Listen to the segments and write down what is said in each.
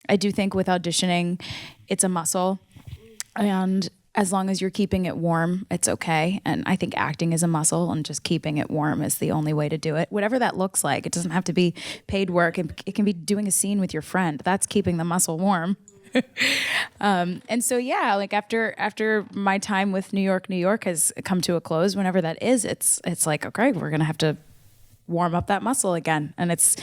I do think with auditioning, it's a muscle, and as long as you're keeping it warm, it's okay. And I think acting is a muscle, and just keeping it warm is the only way to do it. Whatever that looks like. It doesn't have to be paid work. It can be doing a scene with your friend. That's keeping the muscle warm. And so, yeah, like after my time with New York has come to a close, whenever that is, it's like, okay, we're going to have to warm up that muscle again. And it's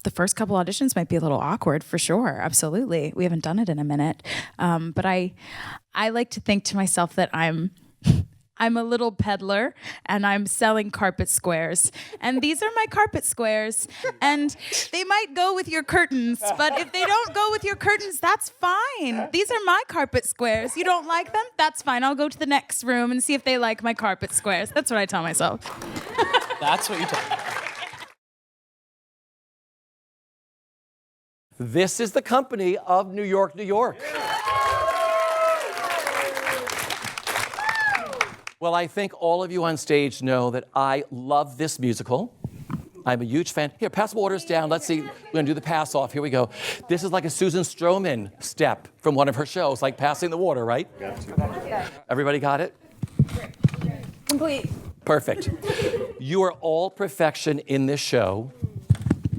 the first couple auditions might be a little awkward for sure. Absolutely. We haven't done it in a minute. But I like to think to myself that I'm a little peddler and I'm selling carpet squares. And these are my carpet squares. And they might go with your curtains, but if they don't go with your curtains, that's fine. These are my carpet squares. You don't like them? That's fine. I'll go to the next room and see if they like my carpet squares. That's what I tell myself. That's what you tell me. This is the company of New York, New York. Well, I think all of you on stage know that I love this musical. I'm a huge fan. Here, pass the waters down. Let's see. We're going to do the pass off. Here we go. This is like a Susan Stroman step from one of her shows, like passing the water, right? Everybody got it? Complete. Perfect. You are all perfection in this show.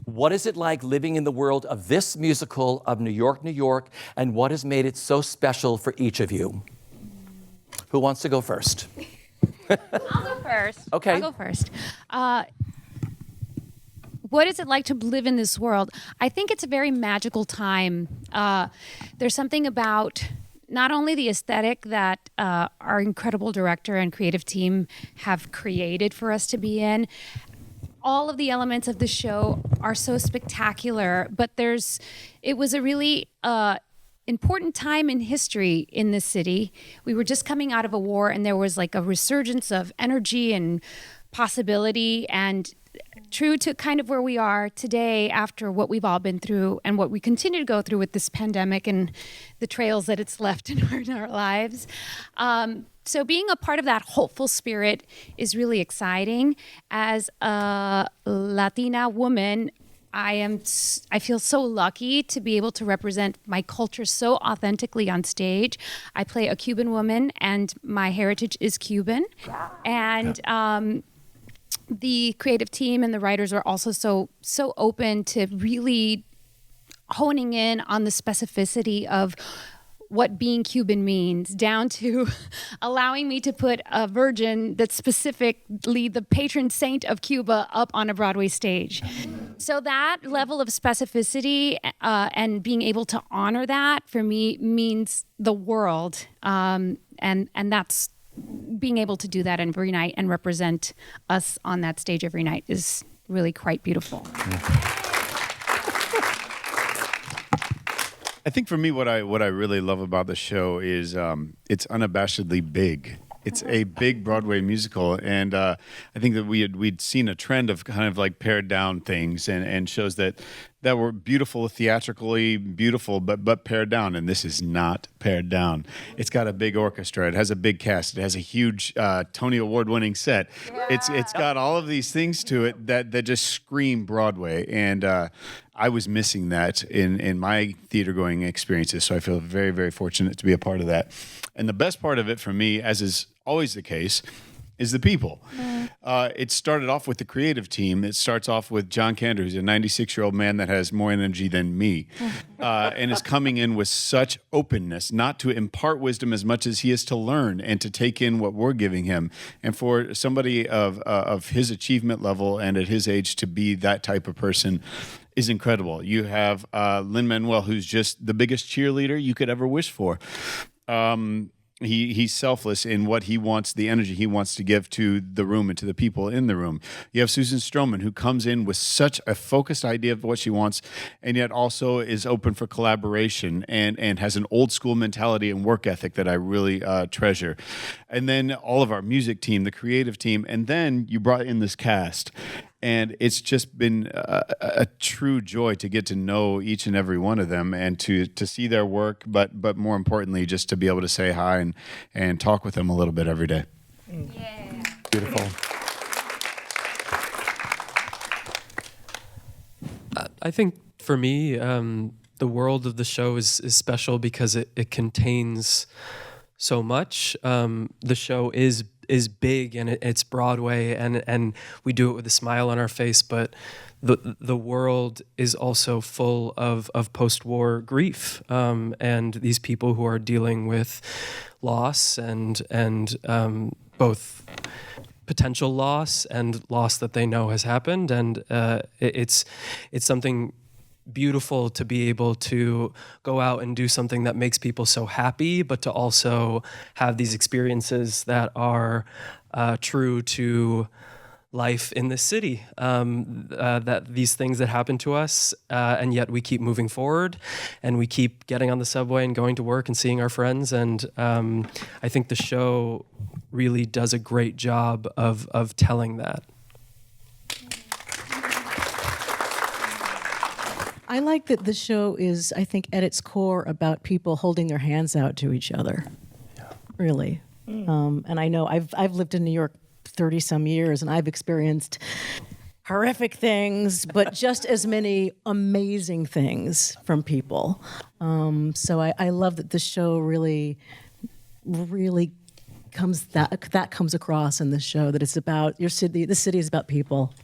What is it like living in the world of this musical of New York, New York, and what has made it so special for each of you? Who wants to go first? I'll go first. Okay. I'll go first. What is it like to live in this world? I think it's a very magical time. There's something about not only the aesthetic that our incredible director and creative team have created for us to be in. All of the elements of the show are so spectacular, but it was a really important time in history in this city. We were just coming out of a war, and there was like a resurgence of energy and possibility, and true to kind of where we are today after what we've all been through and what we continue to go through with this pandemic and the trails that it's left in our lives. So being a part of that hopeful spirit is really exciting. As a Latina woman, I feel so lucky to be able to represent my culture so authentically on stage. I play a Cuban woman, and my heritage is Cuban. And the creative team and the writers are also so open to really honing in on the specificity of what being Cuban means, down to allowing me to put a virgin that's specifically the patron saint of Cuba up on a Broadway stage. So that level of specificity and being able to honor that for me means the world. And that's being able to do that every night and represent us on that stage every night is really quite beautiful. I think for me, what I really love about the show is it's unabashedly big. It's a big Broadway musical, and I think that we'd seen a trend of kind of like pared down things and shows that were beautiful, theatrically beautiful, but pared down. And this is not pared down. It's got a big orchestra. It has a big cast. It has a huge Tony Award-winning set. Yeah. It's got all of these things to it that just scream Broadway. And I was missing that in my theater-going experiences. So I feel very, very fortunate to be a part of that. And the best part of it for me, as is always the case, is the people. It started off with the creative team. It starts off with John Kander, who's a 96-year-old man that has more energy than me, and is coming in with such openness, not to impart wisdom as much as he is to learn and to take in what we're giving him. And for somebody of his achievement level and at his age to be that type of person is incredible. You have Lin-Manuel, who's just the biggest cheerleader you could ever wish for. He's selfless in what he wants, the energy he wants to give to the room and to the people in the room. You have Susan Stroman, who comes in with such a focused idea of what she wants, and yet also is open for collaboration and has an old school mentality and work ethic that I really treasure. And then all of our music team, the creative team, and then you brought in this cast. And it's just been a true joy to get to know each and every one of them and to see their work, but more importantly, just to be able to say hi and talk with them a little bit every day. Yeah. Beautiful. I think for me, the the world of the show is special because it contains so much. The show is big, and it's Broadway, and we do it with a smile on our face, but the world is also full of post-war grief, and these people who are dealing with loss and both potential loss and loss that they know has happened, and it's something beautiful to be able to go out and do something that makes people so happy, but to also have these experiences that are true to life in this city, that these things that happen to us, and yet we keep moving forward, and we keep getting on the subway and going to work and seeing our friends, and I think the show really does a great job of telling that. I like that the show is, I think, at its core about people holding their hands out to each other. Yeah. Really. And I know I've lived in New York 30 some years, and I've experienced horrific things, but just as many amazing things from people. So I love that the show really comes across in the show, that it's about your city. The city is about people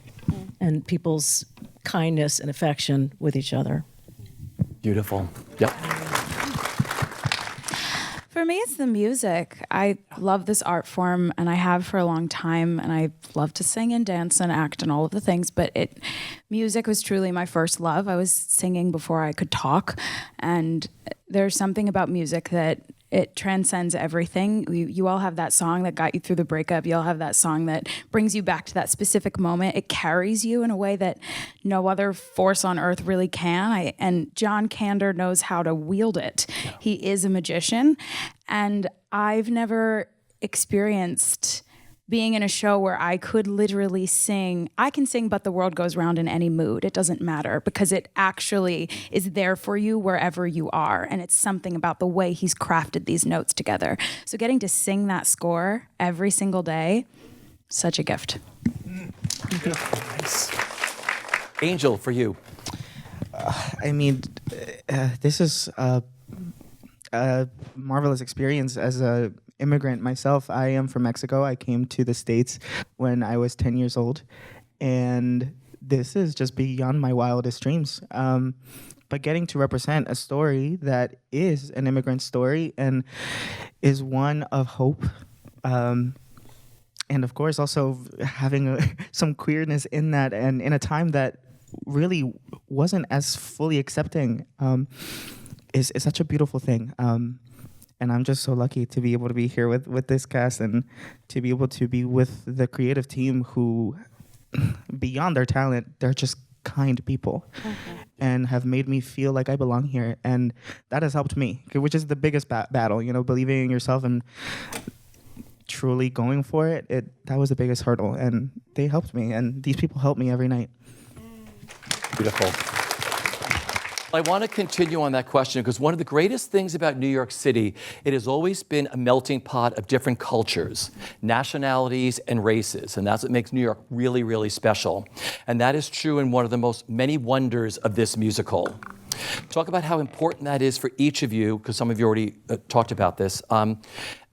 and people's kindness and affection with each other. Beautiful. Yep. For me, it's the music. I love this art form, and I have for a long time, and I love to sing and dance and act and all of the things, but music was truly my first love. I was singing before I could talk, and there's something about music that it transcends everything. You all have that song that got you through the breakup. You all have that song that brings you back to that specific moment. It carries you in a way that no other force on earth really can. And John Kander knows how to wield it. Yeah. He is a magician. And I've never experienced being in a show where I could literally sing. I can sing But the World Goes Round in any mood. It doesn't matter, because it actually is there for you wherever you are. And it's something about the way he's crafted these notes together. So getting to sing that score every single day, such a gift. Nice. Angel, for you. This is a marvelous experience. As a immigrant myself, I am from Mexico. I came to the States when I was 10 years old, and this is just beyond my wildest dreams. But getting to represent a story that is an immigrant story and is one of hope, and of course also having some queerness in that, and in a time that really wasn't as fully accepting, is such a beautiful thing. And I'm just so lucky to be able to be here with this cast, and to be able to be with the creative team who, beyond their talent, they're just kind people, and have made me feel like I belong here. And that has helped me, which is the biggest battle, believing in yourself and truly going for it. That was the biggest hurdle, and they helped me, and these people help me every night. Beautiful. I want to continue on that question, because one of the greatest things about New York City, it has always been a melting pot of different cultures, nationalities, and races. And that's what makes New York really, really special. And that is true in one of the most many wonders of this musical. Talk about how important that is for each of you, because some of you already talked about this, and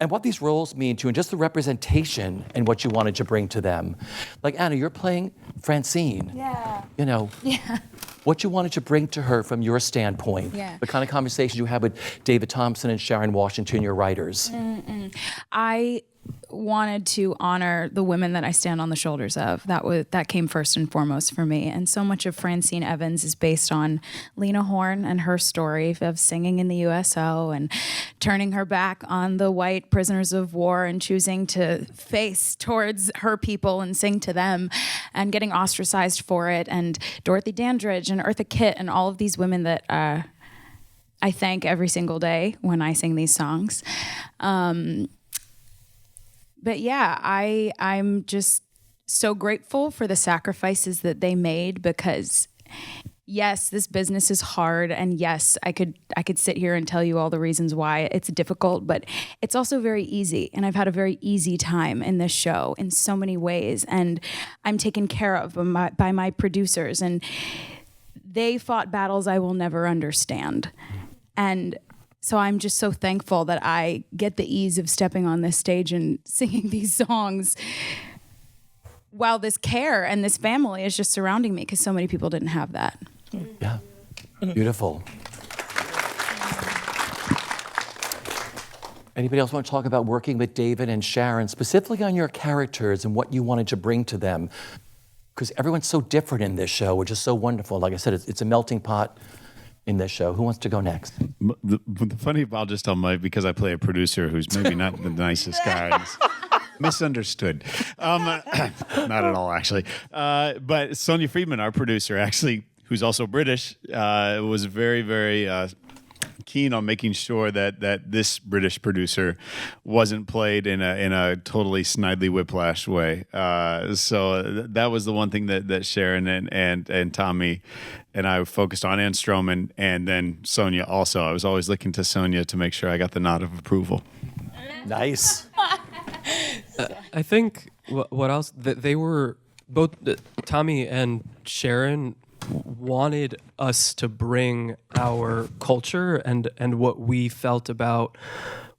what these roles mean to you, and just the representation and what you wanted to bring to them. Like, Anna, you're playing Francine. Yeah. Yeah. What you wanted to bring to her from your standpoint. Yeah. The kind of conversations you had with David Thompson and Sharon Washington, your writers. I wanted to honor the women that I stand on the shoulders of. That came first and foremost for me. And so much of Francine Evans is based on Lena Horne and her story of singing in the USO and turning her back on the white prisoners of war and choosing to face towards her people and sing to them, and getting ostracized for it. And Dorothy Dandridge and Eartha Kitt and all of these women that I thank every single day when I sing these songs. But yeah, I'm just so grateful for the sacrifices that they made, because yes, this business is hard, and yes, I could sit here and tell you all the reasons why it's difficult, but it's also very easy, and I've had a very easy time in this show in so many ways, and I'm taken care of by my producers, and they fought battles I will never understand. And so I'm just so thankful that I get the ease of stepping on this stage and singing these songs while this care and this family is just surrounding me, because so many people didn't have that. Yeah, beautiful. Anybody else want to talk about working with David and Sharon, specifically on your characters and what you wanted to bring to them? Because everyone's so different in this show, which is so wonderful. Like I said, it's a melting pot in this show. Who wants to go next? The funny, I'll just tell because I play a producer who's maybe not the nicest guy. Misunderstood. Not at all, actually. But Sonia Friedman, our producer, actually, who's also British, was very, very keen on making sure that this British producer wasn't played in a totally Snidely Whiplash way. So that was the one thing that Sharon and Tommy and I focused on, and Stroman, and then Sonia also. I was always looking to Sonia to make sure I got the nod of approval. Nice. I think what else, they were both, Tommy and Sharon wanted us to bring our culture and what we felt about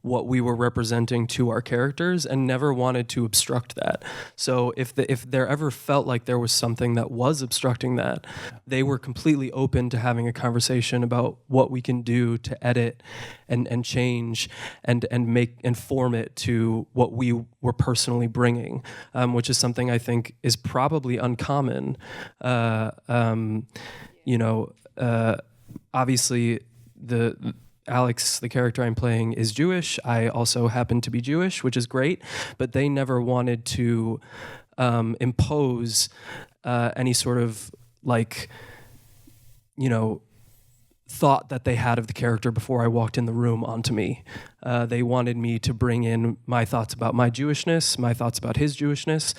what we were representing to our characters, and never wanted to obstruct that. So if there ever felt like there was something that was obstructing that, they were completely open to having a conversation about what we can do to edit and change and make and form it to what we were personally bringing, which is something I think is probably uncommon. Obviously Alex, the character I'm playing, is Jewish. I also happen to be Jewish, which is great, but they never wanted to impose any sort of thought that they had of the character before I walked in the room onto me. They wanted me to bring in my thoughts about my Jewishness, my thoughts about his Jewishness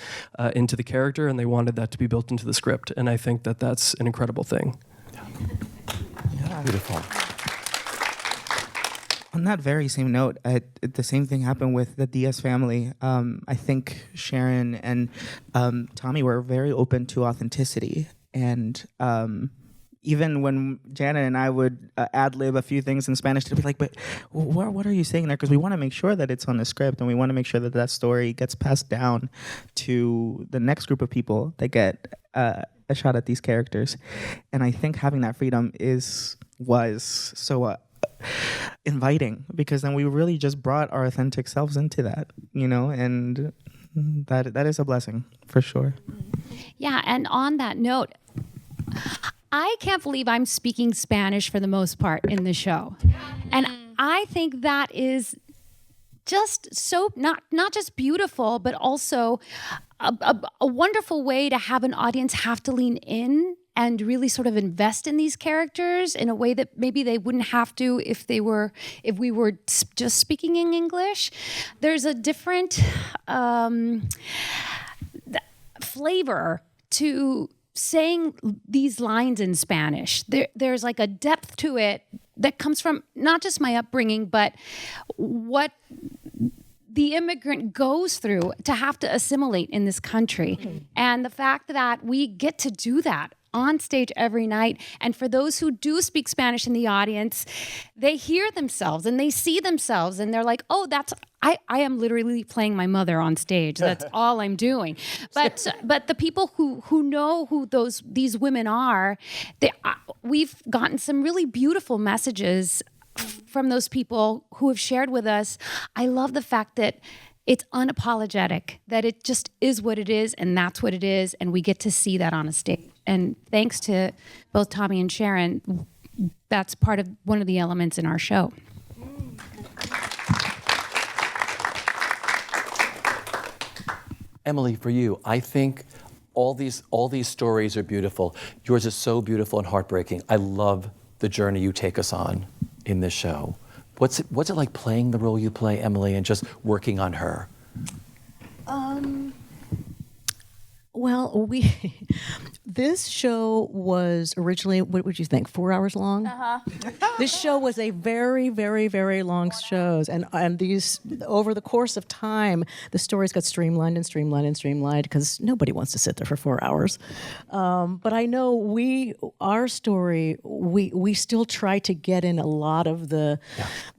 into the character, and they wanted that to be built into the script. And I think that that's an incredible thing. Yeah. Beautiful. On that very same note, the same thing happened with the Diaz family. I think Sharon and Tommy were very open to authenticity. And even when Jana and I would ad-lib a few things in Spanish, they'd be like, but what are you saying there? Because we want to make sure that it's on the script, and we want to make sure that that story gets passed down to the next group of people that get a shot at these characters. And I think having that freedom was so inviting, because then we really just brought our authentic selves into that, and that is a blessing for sure. Yeah, and on that note, I can't believe I'm speaking Spanish for the most part in the show. And I think that is just so not just beautiful, but also a wonderful way to have an audience have to lean in and really sort of invest in these characters in a way that maybe they wouldn't have to if we were just speaking in English. There's a different flavor to saying these lines in Spanish. There's like a depth to it that comes from not just my upbringing, but what the immigrant goes through to have to assimilate in this country. And the fact that we get to do that on stage every night. And for those who do speak Spanish in the audience, they hear themselves and they see themselves and they're like, oh, I am literally playing my mother on stage. That's all I'm doing. But the people who know who these women are, we've gotten some really beautiful messages from those people who have shared with us. I love the fact that it's unapologetic, that it just is what it is, and that's what it is, and we get to see that on a stage. And thanks to both Tommy and Sharon, that's part of one of the elements in our show. Emily, for you, I think all these stories are beautiful. Yours is so beautiful and heartbreaking. I love the journey you take us on in this show. What's it like playing the role you play, Emily, and just working on her? Well, This show was originally, what would you think, 4 hours long? This show was a very, very, very long show. And these, over the course of time, the stories got streamlined and streamlined and streamlined because nobody wants to sit there for 4 hours. But I know our story, we still try to get in a lot of the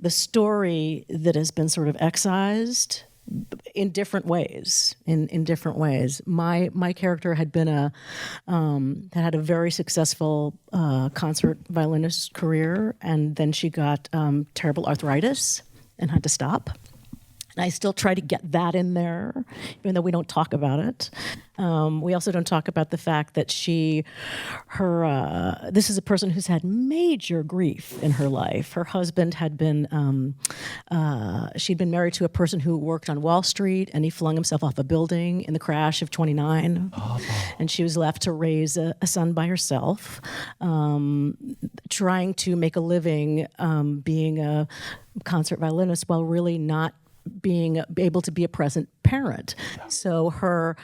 story that has been sort of excised in different ways. In different ways, my character had been had a very successful concert violinist career, and then she got terrible arthritis and had to stop. And I still try to get that in there, even though we don't talk about it. We also don't talk about the fact that this is a person who's had major grief in her life. Her husband had been, she'd been married to a person who worked on Wall Street, and he flung himself off a building in the crash of 29. And she was left to raise a son by herself, trying to make a living being a concert violinist while really not being able to be a present parent. So her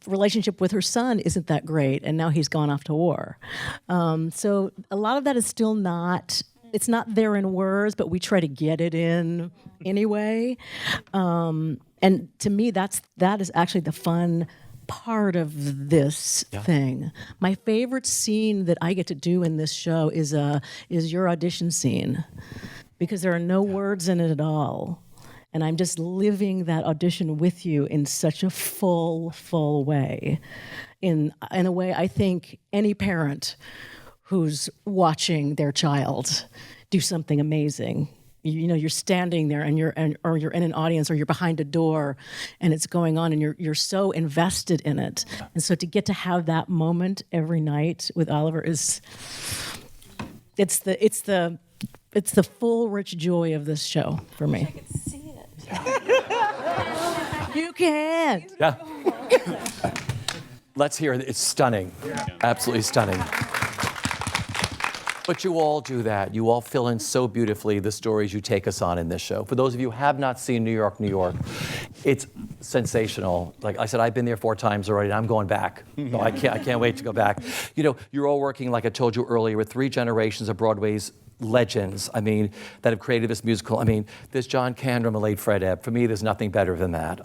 relationship with her son isn't that great, and now he's gone off to war. So a lot of that is still it's not there in words, but we try to get it in anyway. And to me, that is actually the fun part of this thing. My favorite scene that I get to do in this show is your audition scene, because there are no words in it at all. And I'm just living that audition with you in such a full way, in a way I think any parent who's watching their child do something amazing. You're standing there or you're in an audience, or you're behind a door and it's going on, and you're so invested in it. And so to get to have that moment every night with Oliver it's the full rich joy of this show for me. I can see it. You can. Yeah. Let's hear it. It's stunning. Absolutely stunning. But you all do that. You all fill in so beautifully the stories you take us on in this show. For those of you who have not seen New York, New York, it's sensational. Like I said, I've been there 4 times already, and I'm going back. So I can't wait to go back. You're all working, like I told you earlier, with 3 generations of Broadway's legends, that have created this musical. There's John Kander and the late Fred Ebb. For me, there's nothing better than that.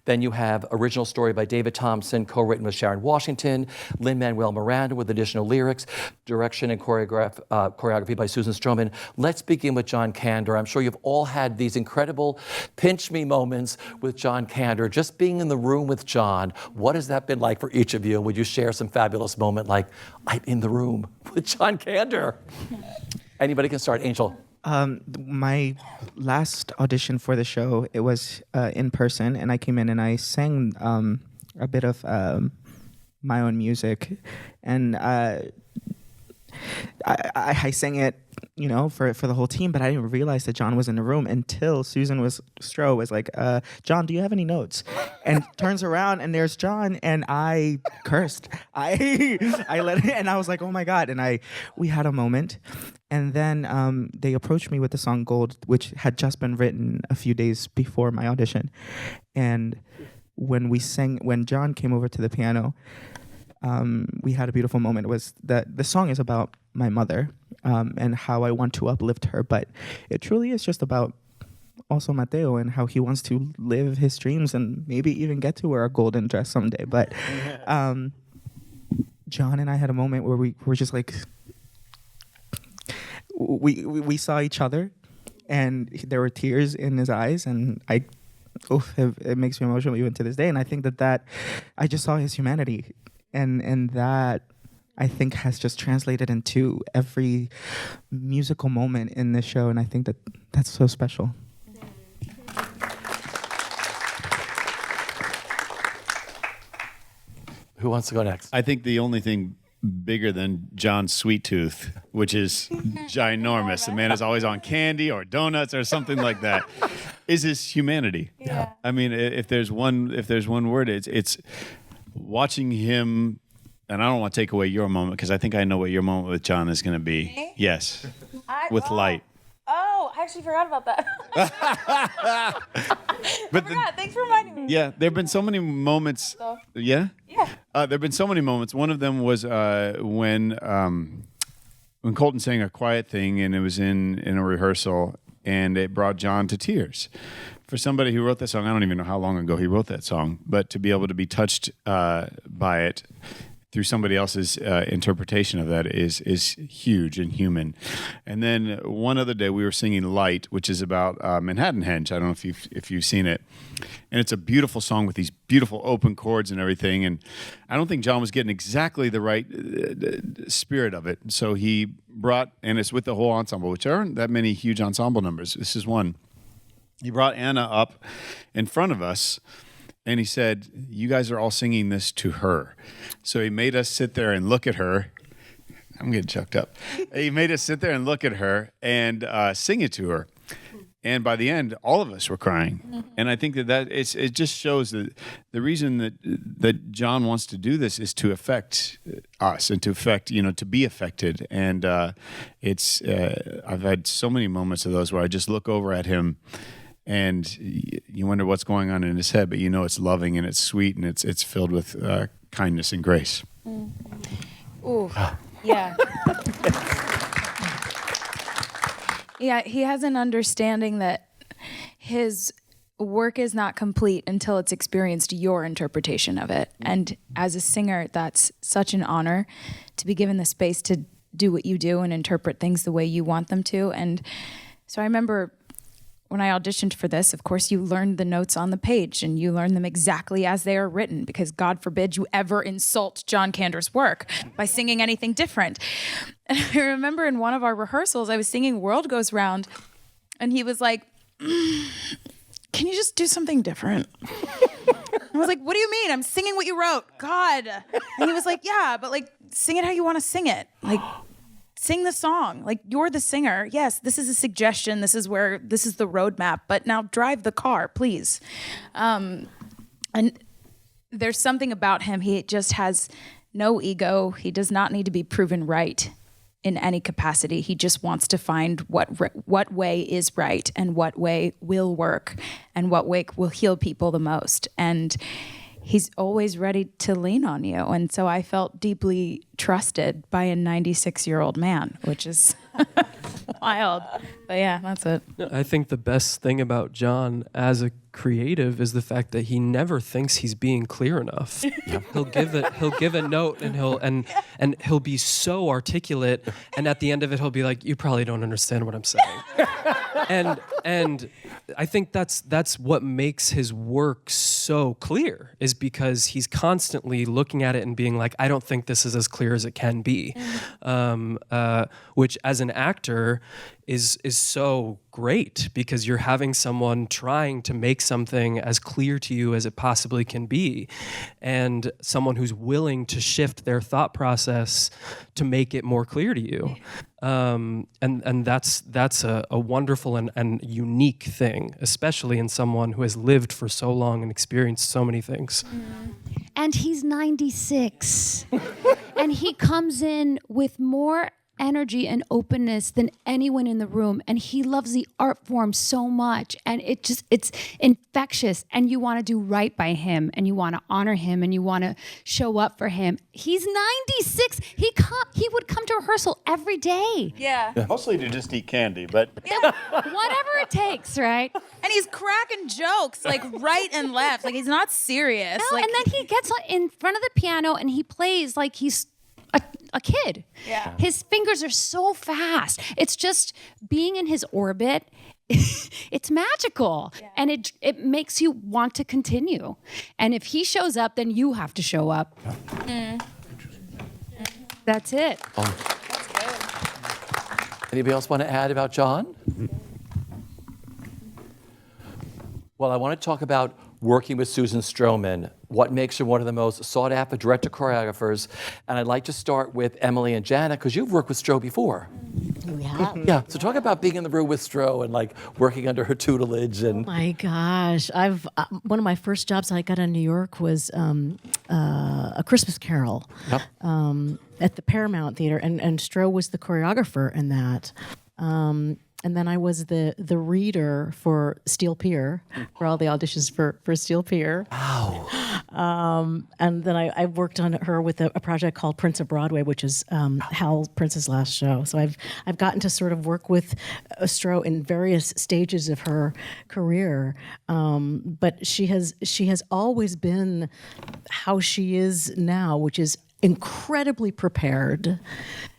Then you have original story by David Thompson, co-written with Sharon Washington, Lin-Manuel Miranda with additional lyrics, direction and choreography by Susan Stroman. Let's begin with John Kander. I'm sure you've all had these incredible pinch me moments with John Kander. Just being in the room with John, what has that been like for each of you? Would you share some fabulous moment like, I'm in the room with John Kander? Anybody can start. Angel. My last audition for the show, it was in person, and I came in and I sang a bit of my own music, and I sang it, for the whole team, but I didn't realize that John was in the room until Susan Stroh was like, John, do you have any notes? And turns around and there's John, and I cursed. I let it, and I was like, oh my God. And we had a moment. And then they approached me with the song Gold, which had just been written a few days before my audition. And when John came over to the piano, we had a beautiful moment. It was that the song is about my mother and how I want to uplift her, but it truly is just about also Mateo and how he wants to live his dreams and maybe even get to wear a golden dress someday. But John and I had a moment where we were just like, we saw each other, and there were tears in his eyes, and it makes me emotional even to this day. And I think that I just saw his humanity, and that I think has just translated into every musical moment in this show, and I think that's so special. Who wants to go next? I think the only thing bigger than John's sweet tooth, which is ginormous, the man is always on candy or donuts or something like that, is his humanity. Yeah. If there's one word, it's watching him. And I don't want to take away your moment, because I think I know what your moment with John is going to be. Me? Yes, with light. Oh, I actually forgot about that. But Thanks for reminding me. yeah, there have been so many moments. So. Yeah? Yeah. There have been so many moments. One of them was when Colton sang A Quiet Thing, and it was in a rehearsal, and it brought John to tears. For somebody who wrote that song, I don't even know how long ago he wrote that song, but to be able to be touched by it through somebody else's interpretation of that is huge and human. And then one other day we were singing Light, which is about Manhattan Henge. I don't know if you've seen it. And it's a beautiful song with these beautiful open chords and everything. And I don't think John was getting exactly the right spirit of it. So he brought, and it's with the whole ensemble, which aren't that many huge ensemble numbers. This is one. He brought Anna up in front of us, and he said, you guys are all singing this to her. So he made us sit there and look at her. I'm getting choked up. He made us sit there and look at her and sing it to her. And by the end, all of us were crying. And I think that it just shows that the reason that John wants to do this is to affect us and to affect, to be affected. And I've had so many moments of those where I just look over at him and you wonder what's going on in his head, but it's loving and it's sweet and it's filled with kindness and grace. Ooh, yeah. Yeah, he has an understanding that his work is not complete until it's experienced your interpretation of it. And as a singer, that's such an honor to be given the space to do what you do and interpret things the way you want them to. And so I remember when I auditioned for this, of course, you learn the notes on the page and you learn them exactly as they are written, because God forbid you ever insult John Kander's work by singing anything different. And I remember in one of our rehearsals, I was singing World Goes Round, and he was like, can you just do something different? I was like, what do you mean? I'm singing what you wrote. God. And he was like, yeah, but sing it how you want to sing it. Sing the song. You're the singer. Yes, this is a suggestion. This is the roadmap. But now drive the car, please. And there's something about him. He just has no ego. He does not need to be proven right in any capacity. He just wants to find what way is right and what way will work and what way will heal people the most. And he's always ready to lean on you. And so I felt deeply trusted by a 96-year-old man, which is wild. But yeah, that's it. I think the best thing about John as a creative is the fact that he never thinks he's being clear enough. He'll give a note and he'll be so articulate, and at the end of it he'll be like, you probably don't understand what I'm saying. and I think that's what makes his work so clear, is because he's constantly looking at it and being like, I don't think this is as clear as it can be. Which as an actor is so great, because you're having someone trying to make something as clear to you as it possibly can be, and someone who's willing to shift their thought process to make it more clear to you. And that's a wonderful and unique thing, especially in someone who has lived for so long and experienced so many things. And he's 96. And he comes in with more energy and openness than anyone in the room, and he loves the art form so much, and it's infectious, and you want to do right by him, and you want to honor him, and you want to show up for him. He's 96. He would come to rehearsal every day. Yeah. Mostly to just eat candy, but Whatever it takes, right? And he's cracking jokes right and left. He's not serious. No, and then he gets in front of the piano and he plays like he's a kid. Yeah. His fingers are so fast. It's just being in his orbit. It's magical. Yeah. And it makes you want to continue. And if he shows up, then you have to show up. That's it. That's good. Anybody else want to add about John? Well, I want to talk about working with Susan Stroman, what makes her one of the most sought-after director choreographers. And I'd like to start with Emily and Janet, because you've worked with Stro before. We have. Yeah, so talk about being in the room with Stro and working under her tutelage. And My gosh, one of my first jobs I got in New York was A Christmas Carol at the Paramount Theater, and Stro was the choreographer in that. and then I was the reader for Steel Pier, for all the auditions for Steel Pier. Wow. And then I worked on her with a project called Prince of Broadway, which is Hal Prince's last show. So I've gotten to sort of work with Stro in various stages of her career, but she has always been how she is now, which is incredibly prepared.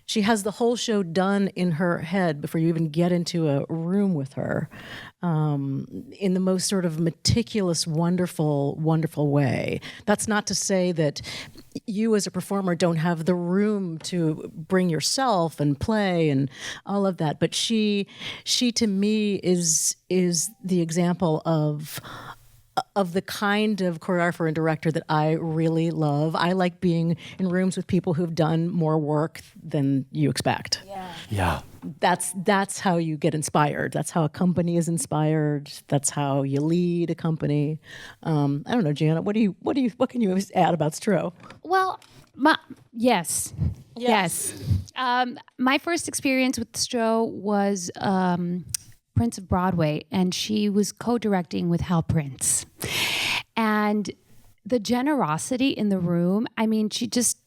She has the whole show done in her head before you even get into a room with her, in the most sort of meticulous, wonderful, wonderful way. That's not to say that you as a performer don't have the room to bring yourself and play and all of that, but she to me is the example of the kind of choreographer and director that I really love. I like being in rooms with people who've done more work than you expect. Yeah. That's how you get inspired. That's how a company is inspired. That's how you lead a company. I don't know, Janet. What can you add about Stro? Well, yes. My first experience with Stro was Prince of Broadway, and she was co-directing with Hal Prince. And the generosity in the room, I mean, she just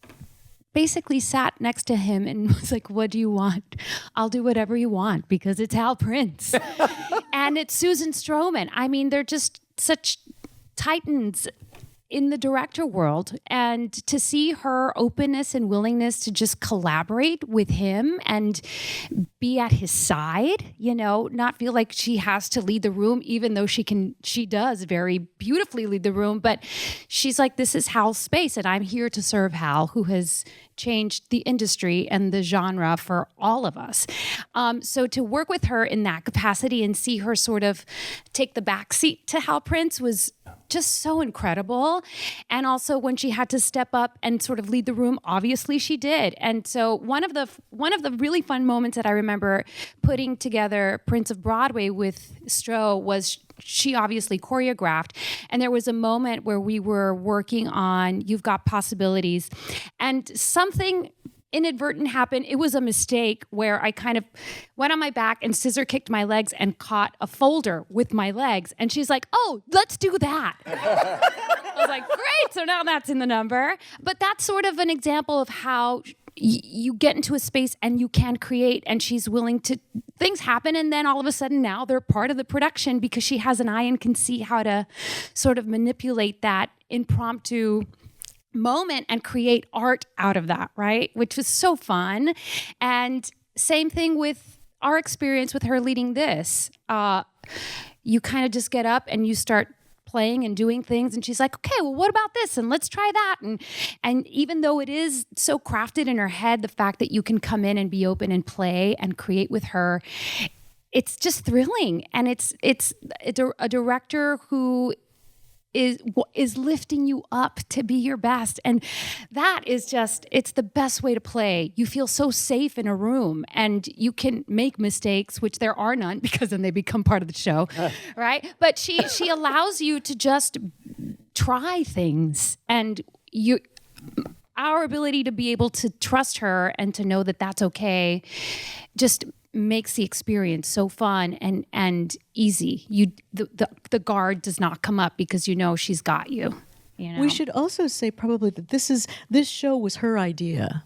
basically sat next to him and was like, what do you want? I'll do whatever you want because it's Hal Prince. And it's Susan Stroman. I mean, they're just such titans in the director world, and to see her openness and willingness to just collaborate with him and be at his side, not feel like she has to lead the room, even though she does very beautifully lead the room, but she's like, this is Hal's space and I'm here to serve Hal, who has changed the industry and the genre for all of us. So to work with her in that capacity and see her sort of take the back seat to Hal Prince was just so incredible. And also when she had to step up and sort of lead the room, obviously she did. And so one of the really fun moments that I remember putting together Prince of Broadway with Stro was she obviously choreographed. And there was a moment where we were working on You've Got Possibilities, and something inadvertent happened. It was a mistake where I kind of went on my back and scissor kicked my legs and caught a folder with my legs. And she's like, oh, let's do that. I was like, great. So now that's in the number. But that's sort of an example of how you get into a space and you can create, and she's willing to, things happen, and then all of a sudden now they're part of the production because she has an eye and can see how to sort of manipulate that impromptu moment and create art out of that, right? Which was so fun. And same thing with our experience with her leading this. You kind of just get up and you start playing and doing things, and she's like, okay, well, what about this? And let's try that. And even though it is so crafted in her head, the fact that you can come in and be open and play and create with her, it's just thrilling. And it's a director who is lifting you up to be your best. And that is just, it's the best way to play. You feel so safe in a room, and you can make mistakes, which there are none because then they become part of the show, right? But she allows you to just try things, and our ability to be able to trust her and to know that that's okay just makes the experience so fun and easy. The guard does not come up because she's got you. We should also say probably that this show was her idea.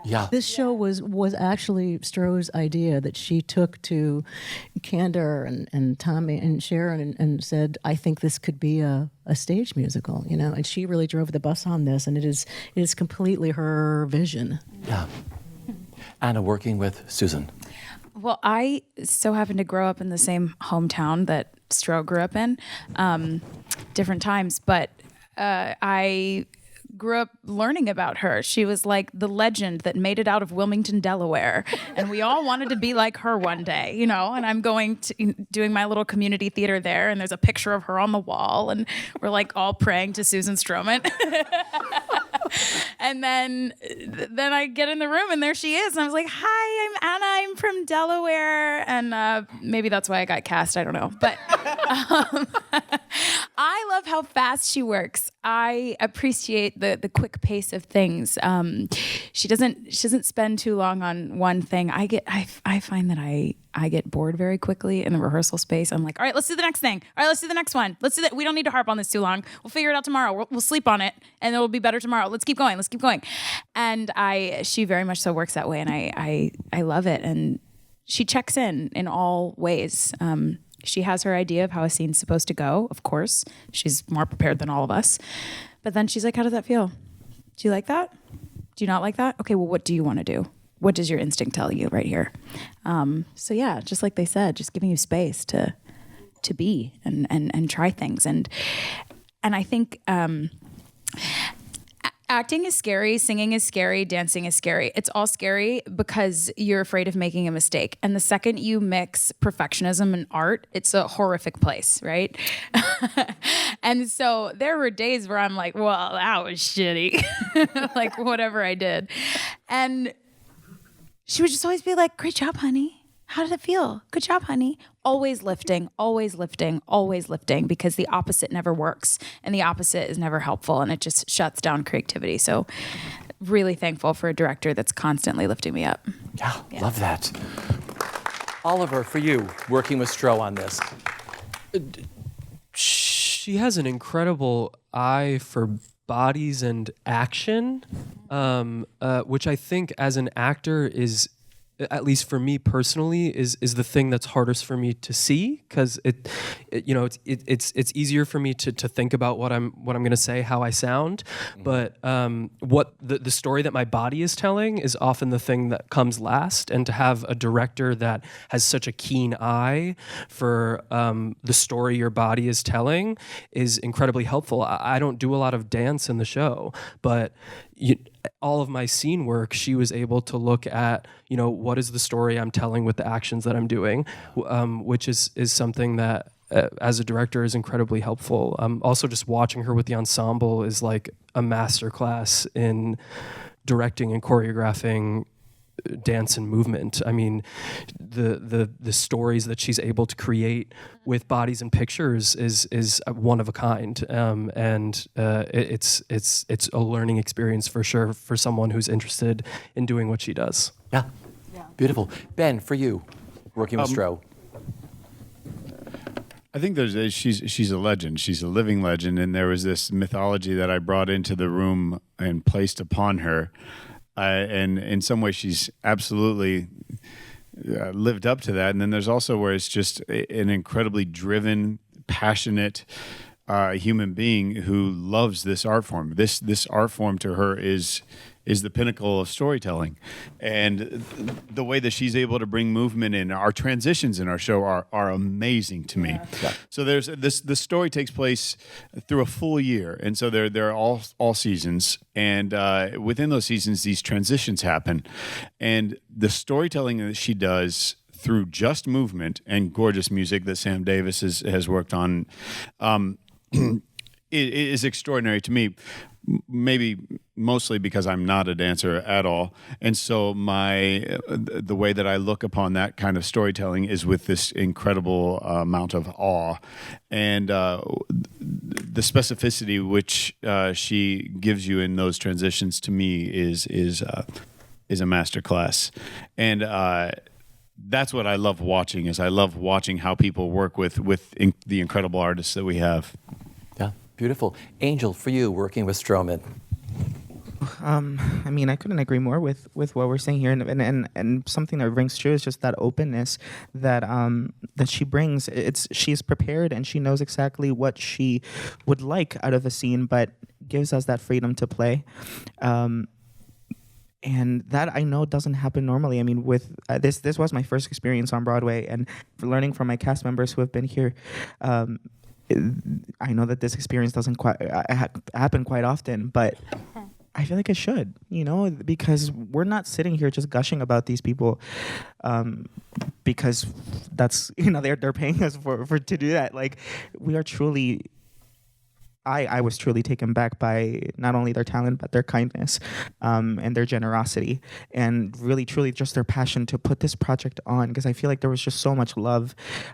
Yeah. This show was actually Stro's idea that she took to Candor and Tommy and Sharon and said, I think this could be a stage musical, and she really drove the bus on this, and it is completely her vision. Yeah. Anna, working with Susan. Well, I so happened to grow up in the same hometown that Stro grew up in, different times, but I grew up learning about her. She was like the legend that made it out of Wilmington, Delaware, and we all wanted to be like her one day, and I'm doing my little community theater there, and there's a picture of her on the wall, and we're like all praying to Susan Stroman. And then I get in the room and there she is. And I was like, hi, I'm Anna. I'm from Delaware. And maybe that's why I got cast. I don't know. But I love how fast she works. I appreciate the quick pace of things. She doesn't spend too long on one thing. I find that I get bored very quickly in the rehearsal space. I'm like, all right, let's do the next thing. All right, let's do the next one. Let's do that. We don't need to harp on this too long. We'll figure it out tomorrow. We'll sleep on it, and it'll be better tomorrow. Let's keep going. Let's keep going. And she very much so works that way, and I love it. And she checks in all ways. She has her idea of how a scene's supposed to go, of course. She's more prepared than all of us. But then she's like, how does that feel? Do you like that? Do you not like that? Okay, well, what do you want to do? What does your instinct tell you right here? So yeah, just like they said, just giving you space to be and try things. And I think acting is scary, singing is scary, dancing is scary. It's all scary because you're afraid of making a mistake. And the second you mix perfectionism and art, it's a horrific place, right? And so there were days where I'm like, well, that was shitty. Like whatever I did. And she would just always be like, great job, honey. How did it feel? Good job, honey. Always lifting, always lifting, always lifting, because the opposite never works and the opposite is never helpful, and it just shuts down creativity. So really thankful for a director that's constantly lifting me up. Yeah, love that. Oliver, for you, working with Stro on this. She has an incredible eye for bodies and action, which I think as an actor is, at least for me personally, is the thing that's hardest for me to see, because it's easier for me to think about what I'm going to say, how I sound, but what the story that my body is telling is often the thing that comes last. And to have a director that has such a keen eye for the story your body is telling is incredibly helpful. I don't do a lot of dance in the show, but all of my scene work, she was able to look at, what is the story I'm telling with the actions that I'm doing, which is something that as a director is incredibly helpful. Also just watching her with the ensemble is like a masterclass in directing and choreographing dance and movement. I mean, the stories that she's able to create with bodies and pictures is one of a kind, and it's a learning experience for sure for someone who's interested in doing what she does. Yeah, beautiful. Ben, for you, working with Stro. I think she's a legend. She's a living legend, and there was this mythology that I brought into the room and placed upon her. And in some ways, she's absolutely lived up to that. And then there's also where it's just an incredibly driven, passionate human being who loves this art form. This art form to her is the pinnacle of storytelling. And the way that she's able to bring movement in, our transitions in our show are amazing to me. Yeah. So there's the story takes place through a full year. And so they're all seasons. And within those seasons, these transitions happen. And the storytelling that she does through just movement and gorgeous music that Sam Davis has worked on is extraordinary to me. Maybe mostly because I'm not a dancer at all, and so the way that I look upon that kind of storytelling is with this incredible amount of awe, and the specificity which she gives you in those transitions to me is a masterclass, and that's what I love watching. Is I love watching how people work with the incredible artists that we have. Yeah, beautiful. Angel, for you, working with Stroman. I mean, I couldn't agree more with what we're saying here, and something that rings true is just that openness that she brings. She's prepared and she knows exactly what she would like out of a scene, but gives us that freedom to play. And that I know doesn't happen normally. I mean, with this was my first experience on Broadway, and learning from my cast members who have been here. I know that this experience doesn't quite happen quite often, but I feel like it should, because we're not sitting here just gushing about these people because that's, they're paying us for to do that. Like, we are truly, I was truly taken back by not only their talent, but their kindness and their generosity, and really, truly just their passion to put this project on, because I feel like there was just so much love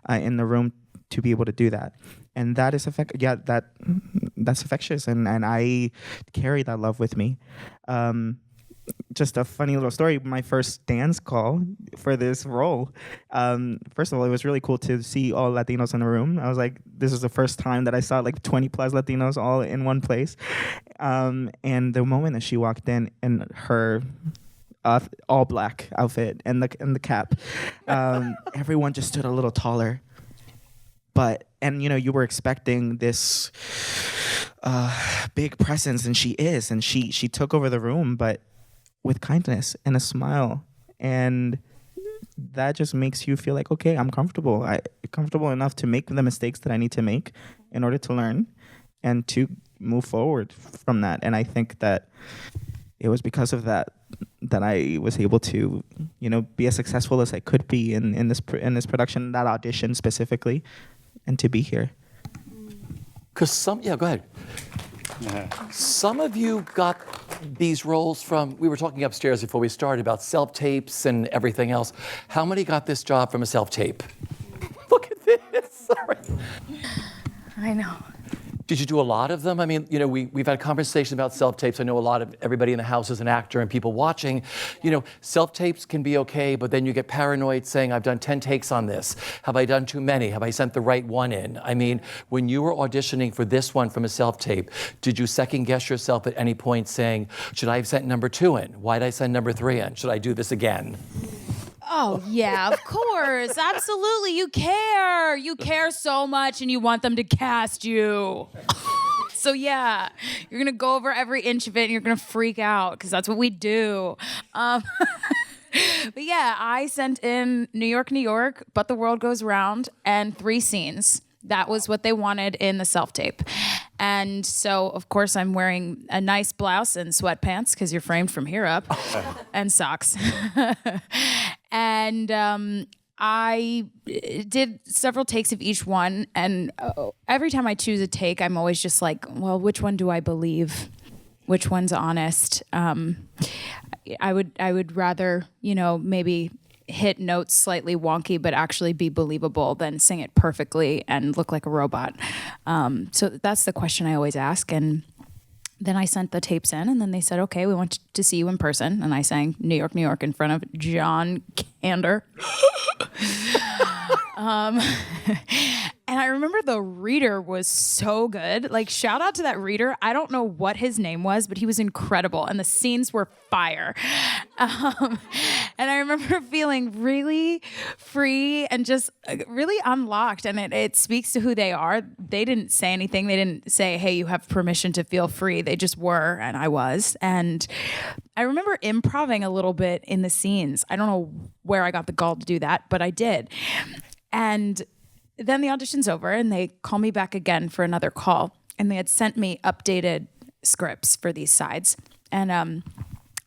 in the room to be able to do that. And that is that's infectious, and I carry that love with me. Just a funny little story. My first dance call for this role. First of all, it was really cool to see all Latinos in the room. I was like, this is the first time that I saw like 20 plus Latinos all in one place. And the moment that she walked in her all black outfit and the cap, everyone just stood a little taller. And you were expecting this big presence, and she took over the room, but with kindness and a smile, and that just makes you feel like, okay, I'm comfortable. Comfortable enough to make the mistakes that I need to make in order to learn and to move forward from that. And I think that it was because of that I was able to, be as successful as I could be in this production, that audition specifically, and to be here. Because go ahead. Some of you got these roles from, we were talking upstairs before we started about self-tapes and everything else. How many got this job from a self-tape? Look at this, sorry. I know. Did you do a lot of them? I mean, we've had conversations about self-tapes. I know a lot of everybody in the house is an actor and people watching. Self-tapes can be okay, but then you get paranoid saying, I've done 10 takes on this. Have I done too many? Have I sent the right one in? I mean, when you were auditioning for this one from a self-tape, did you second guess yourself at any point saying, should I have sent number 2 in? Why did I send number 3 in? Should I do this again? Oh, yeah, of course. Absolutely. You care. You care so much and you want them to cast you. So, yeah, you're going to go over every inch of it and you're going to freak out because that's what we do. But, yeah, I sent in New York, New York, But the World Goes Round, and 3 scenes. That was what they wanted in the self-tape. And so, of course, I'm wearing a nice blouse and sweatpants because you're framed from here up, and socks. And I did several takes of each one. And every time I choose a take, I'm always just like, well, which one do I believe? Which one's honest? I would rather, maybe hit notes slightly wonky but actually be believable than sing it perfectly and look like a robot. So that's the question I always ask. And then I sent the tapes in, and then they said, okay, we want to see you in person. And I sang New York, New York in front of John Kander. And I remember the reader was so good. Like, shout out to that reader. I don't know what his name was, but he was incredible. And the scenes were fire. And I remember feeling really free and just really unlocked. And it speaks to who they are. They didn't say anything. They didn't say, hey, you have permission to feel free. They just were, and I was. And I remember improvising a little bit in the scenes. I don't know where I got the gall to do that, but I did. And then the audition's over and they call me back again for another call. And they had sent me updated scripts for these sides. And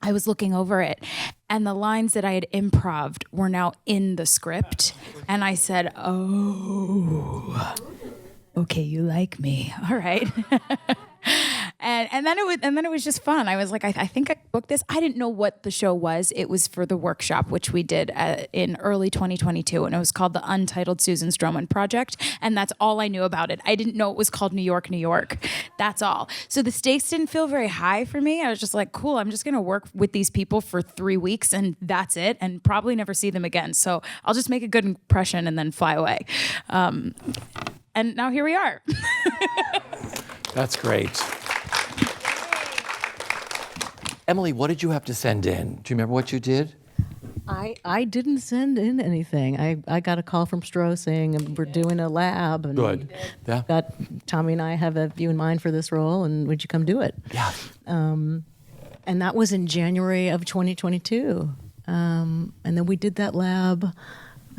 I was looking over it, and the lines that I had improv'd were now in the script. And I said, oh, okay, you like me. All right. And then it was just fun. I was like, I think I booked this. I didn't know what the show was. It was for the workshop, which we did in early 2022, and it was called the Untitled Susan Stroman Project, and that's all I knew about it. I didn't know it was called New York, New York. That's all. So the stakes didn't feel very high for me. I was just like, cool, I'm just going to work with these people for 3 weeks, and that's it, and probably never see them again. So I'll just make a good impression and then fly away. And now here we are. That's great. Emily, what did you have to send in? Do you remember what you did? I didn't send in anything. I got a call from Prose saying we're doing a lab. And Good. Yeah. Got Tommy and I have you in mind for this role, and would you come do it? Yeah. And that was in January of 2022. And then we did that lab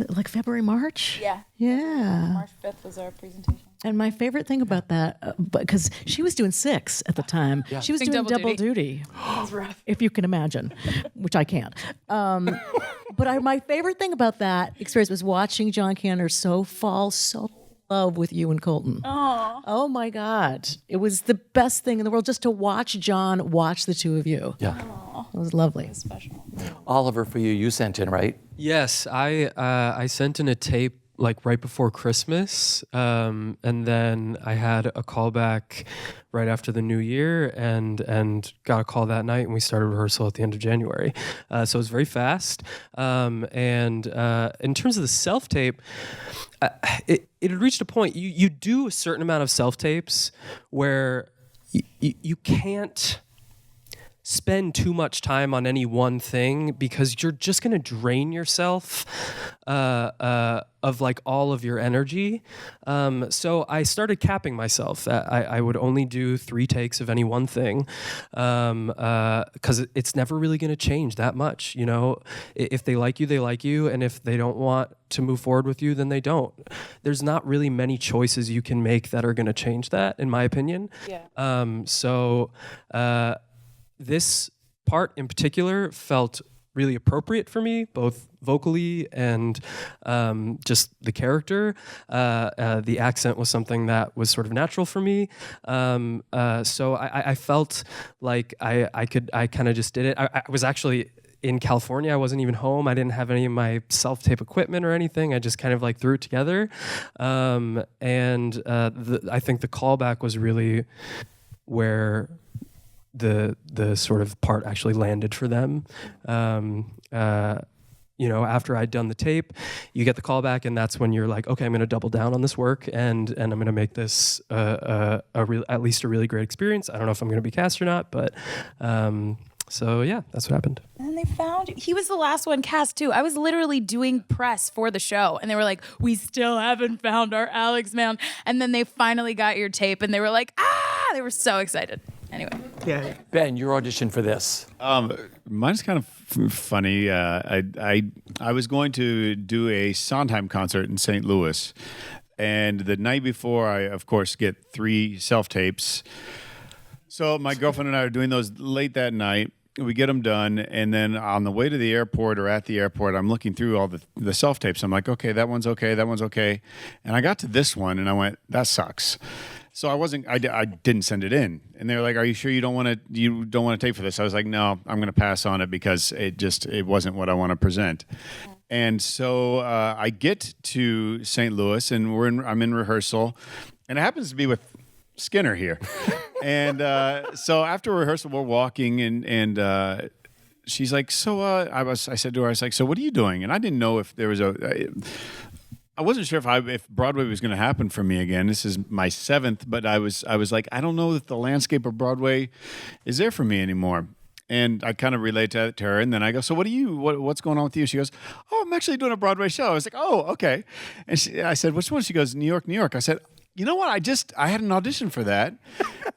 like February, March? Yeah. Yeah. March 5th was our presentation. And my favorite thing about that, because she was doing 6 at the time, she was doing double duty. That was rough. If you can imagine, which I can't. But my favorite thing about that experience was watching John Kander fall so in love with you and Colton. Aww. Oh my God. It was the best thing in the world just to watch John watch the two of you. Yeah. It was lovely. It was special. Oliver, for you, you sent in, right? Yes, I sent in a tape like right before Christmas, and then I had a callback right after the New Year, and got a call that night, and we started rehearsal at the end of January. So it was very fast. And in terms of the self tape, it had reached a point. You do a certain amount of self tapes where you can't spend too much time on any one thing because you're just going to drain yourself of like all of your energy. So I started capping myself. I would only do 3 takes of any one thing because it's never really going to change that much. You know, if they like you, they like you. And if they don't want to move forward with you, then they don't. There's not really many choices you can make that are going to change that, in my opinion. Yeah. This part in particular felt really appropriate for me, both vocally and just the character. The accent was something that was sort of natural for me. So I felt like I kind of just did it. I was actually in California. I wasn't even home. I didn't have any of my self-tape equipment or anything. I just kind of like threw it together. I think the callback was really where the sort of part actually landed for them. After I'd done the tape, you get the callback, and that's when you're like, okay, I'm going to double down on this work, and I'm going to make this at least a really great experience. I don't know if I'm going to be cast or not, but so yeah, that's what happened. And then they found he was the last one cast too. I was literally doing press for the show, and they were like, "We still haven't found our Alex, man." And then they finally got your tape, and they were like, "Ah!" They were so excited. Anyway. Yeah. Ben, your audition for this. Mine's kind of funny. I was going to do a Sondheim concert in St. Louis, and the night before, I of course get 3 self-tapes. So my girlfriend and I are doing those late that night. We get them done, and then on the way to the airport or at the airport, I'm looking through all the self-tapes. I'm like, okay, that one's okay, that one's okay. And I got to this one, and I went, that sucks. So I didn't send it in, and they were like, "Are you sure you don't want to tape for this?" I was like, "No, I'm going to pass on it because it wasn't what I want to present." And so I get to St. Louis, and I'm in rehearsal, and it happens to be with Skinner here, and so after rehearsal, we're walking, and she's like, "So," I said to her, "I was like, so what are you doing?" And I didn't know if there was I wasn't sure if Broadway was going to happen for me again. This is my 7th, but I was like, I don't know if the landscape of Broadway is there for me anymore. And I kind of relate to her, and then I go, so what's going on with you? She goes, oh, I'm actually doing a Broadway show. I was like, oh, okay. And I said, which one? She goes, New York, New York. I said, you know what? I had an audition for that,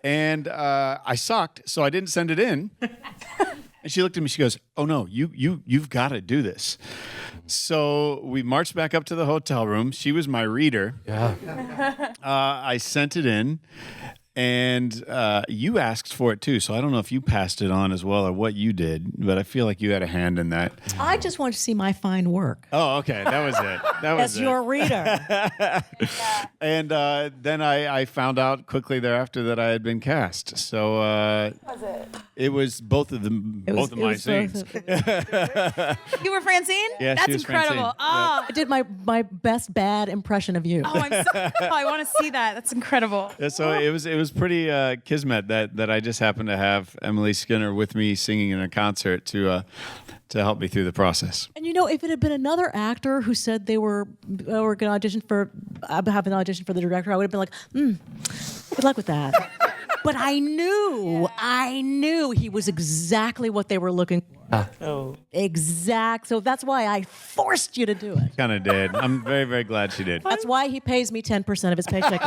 and I sucked, so I didn't send it in. And she looked at me. She goes, "Oh no, you've got to do this." So we marched back up to the hotel room. She was my reader. Yeah. I sent it in, and you asked for it too. So I don't know if you passed it on as well or what you did, but I feel like you had a hand in that. I just want to see my fine work. Oh, okay, that was it. That was As your reader. And then I found out quickly thereafter that I had been cast. So Was it? it was both of my scenes. You were Francine? Yeah, That's she was incredible. Francine. Oh, I did my best bad impression of you. I want to see that. That's incredible. Yeah, so it was pretty kismet that I just happened to have Emily Skinner with me singing in a concert to help me through the process. And if it had been another actor who said they were going to audition for, have an audition for the director, I would have been like, good luck with that. But I knew he was exactly what they were looking for. Oh. Exact. So that's why I forced you to do it. Kind of did. I'm very, very glad she did. That's why he pays me 10% of his paycheck.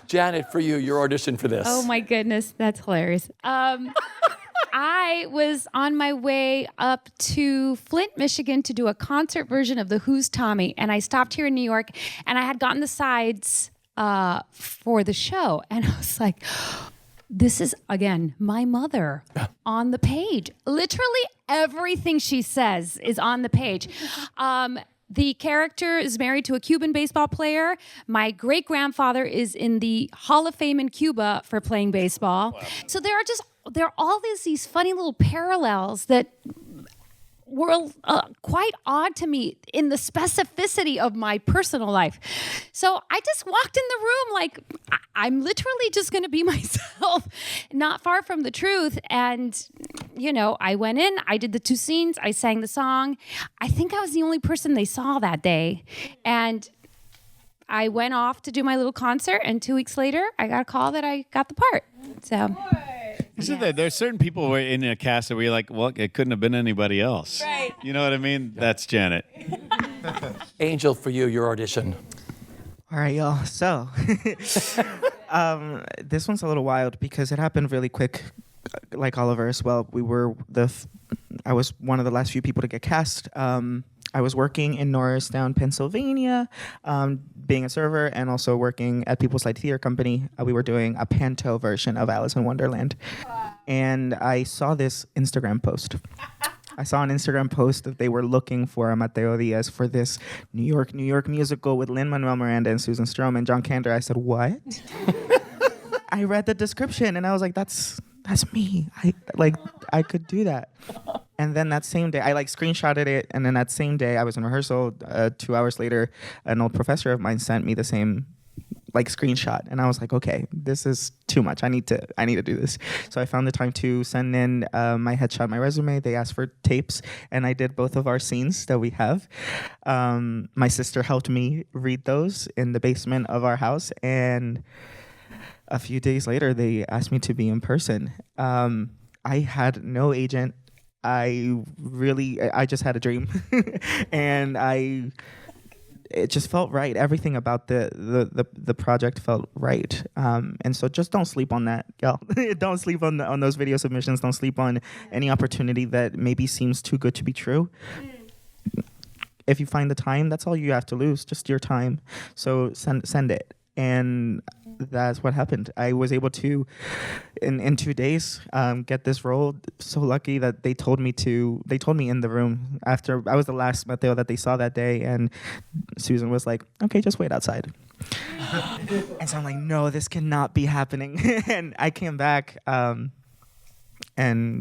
Janet, for you, your audition for this. Oh my goodness, that's hilarious. I was on my way up to Flint, Michigan to do a concert version of The Who's Tommy, and I stopped here in New York, and I had gotten the sides for the show, and I was like, this is, again, my mother on the page. Literally everything she says is on the page. The character is married to a Cuban baseball player. My great-grandfather is in the Hall of Fame in Cuba for playing baseball. Wow. So there are all these funny little parallels that were quite odd to me in the specificity of my personal life. So I just walked in the room like I'm literally just going to be myself, not far from the truth. And, I went in, I did the 2 scenes, I sang the song. I think I was the only person they saw that day. And I went off to do my little concert, and 2 weeks later, I got a call that I got the part. So... Isn't there? There's certain people in a cast that where you're like, well, it couldn't have been anybody else. Right. You know what I mean? That's Janet. Angel, for you, your audition. All right, y'all. So, this one's a little wild because it happened really quick, like Oliver as well. I was one of the last few people to get cast. I was working in Norristown, Pennsylvania, being a server, and also working at People's Light Theater Company. We were doing a panto version of Alice in Wonderland. And I saw this Instagram post. I saw an Instagram post that they were looking for a Mateo Diaz for this New York musical with Lin-Manuel Miranda and Susan Stroman and John Kander. I said, what? I read the description, and I was like, that's me. I could do that. And then that same day, I screenshotted it. And then that same day, I was in rehearsal. 2 hours later, an old professor of mine sent me the same screenshot. And I was like, okay, this is too much. I need to do this. So I found the time to send in my headshot, my resume. They asked for tapes, and I did both of our scenes that we have. My sister helped me read those in the basement of our house. And a few days later, they asked me to be in person. I had no agent. I just had a dream, and it just felt right. Everything about the project felt right. And so just don't sleep on that, y'all. Don't sleep on those video submissions. Don't sleep on any opportunity that maybe seems too good to be true. If you find the time, that's all you have to lose, just your time. So send it. And that's what happened. I was able to, in 2 days, get this role. So lucky that they told me in the room after I was the last Mateo that they saw that day, and Susan was like, okay, just wait outside. And so I'm like, no, this cannot be happening. And I came back, and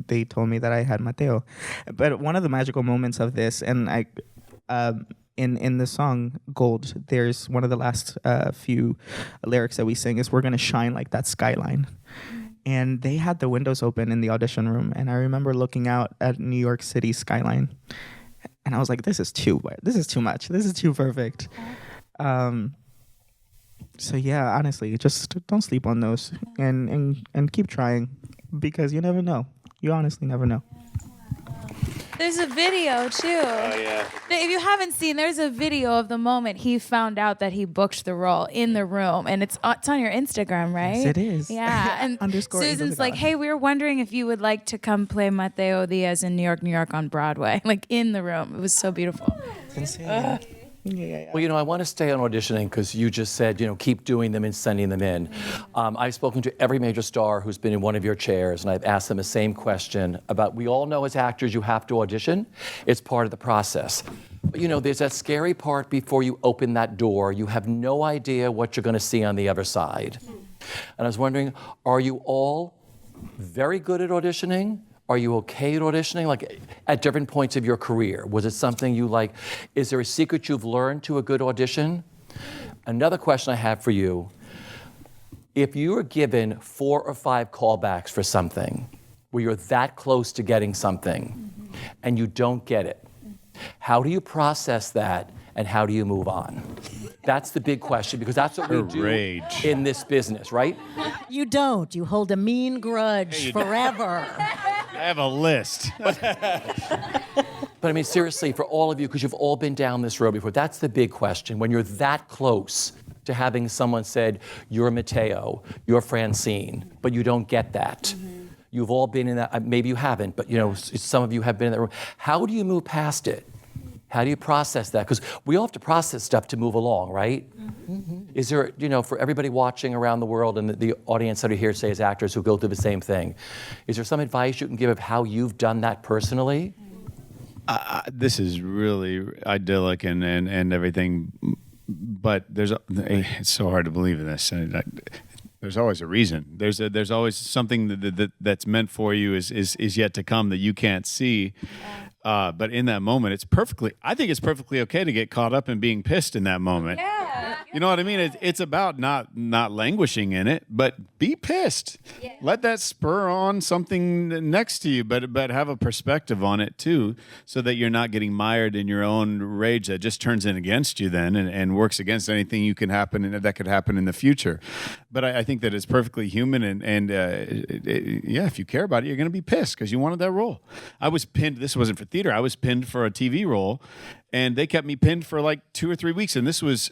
they told me that I had Mateo. But one of the magical moments of this, and in the song Gold, there's one of the last few lyrics that we sing is, we're going to shine like that skyline. And they had the windows open in the audition room. And I remember looking out at New York City skyline. And I was like, this is too much. This is too perfect. So yeah, honestly, just don't sleep on those and keep trying, because you never know. You honestly never know. There's a video too. Oh, yeah. If you haven't seen, there's a video of the moment he found out that he booked the role in the room, and it's on your Instagram, right? Yes, it is. Yeah, and _Angel Susan's like, Sigala. "Hey, we were wondering if you would like to come play Mateo Diaz in New York on Broadway, in the room." It was so beautiful. Yeah. Well, I want to stay on auditioning because you just said, keep doing them and sending them in. I've spoken to every major star who's been in one of your chairs, and I've asked them the same question about, we all know as actors you have to audition. It's part of the process. But, there's that scary part before you open that door. You have no idea what you're going to see on the other side. And I was wondering, are you all very good at auditioning? Are you okay at auditioning, at different points of your career? Was it something you like? Is there a secret you've learned to a good audition? Another question I have for you. If you were given 4 or 5 callbacks for something, where you're that close to getting something, and you don't get it, how do you process that, and how do you move on? That's the big question, because that's what we do in this business, right? You don't. You hold a mean grudge forever. I have a list. But I mean, seriously, for all of you, because you've all been down this road before, that's the big question. When you're that close to having someone said, you're Mateo, you're Francine, but you don't get that. Mm-hmm. You've all been in that, maybe you haven't, but some of you have been in that room. How do you move past it? How do you process that? Because we all have to process stuff to move along, right? Mm-hmm. Is there, for everybody watching around the world and the audience that are here, say, as actors who go through the same thing, is there some advice you can give of how you've done that personally? This is really idyllic and everything, but it's so hard to believe in this. There's always a reason. There's always something that's meant for you is yet to come that you can't see. But in that moment, I think it's perfectly okay to get caught up in being pissed in that moment. You know what I mean? It's about not languishing in it, but be pissed. Yeah. Let that spur on something next to you, but have a perspective on it too, so that you're not getting mired in your own rage that just turns in against you then and works against anything that could happen in the future. But I think that it's perfectly human, and if you care about it, you're going to be pissed because you wanted that role. I was pinned. This wasn't for theater. I was pinned for a TV role, and they kept me pinned for like 2 or 3 weeks, and this was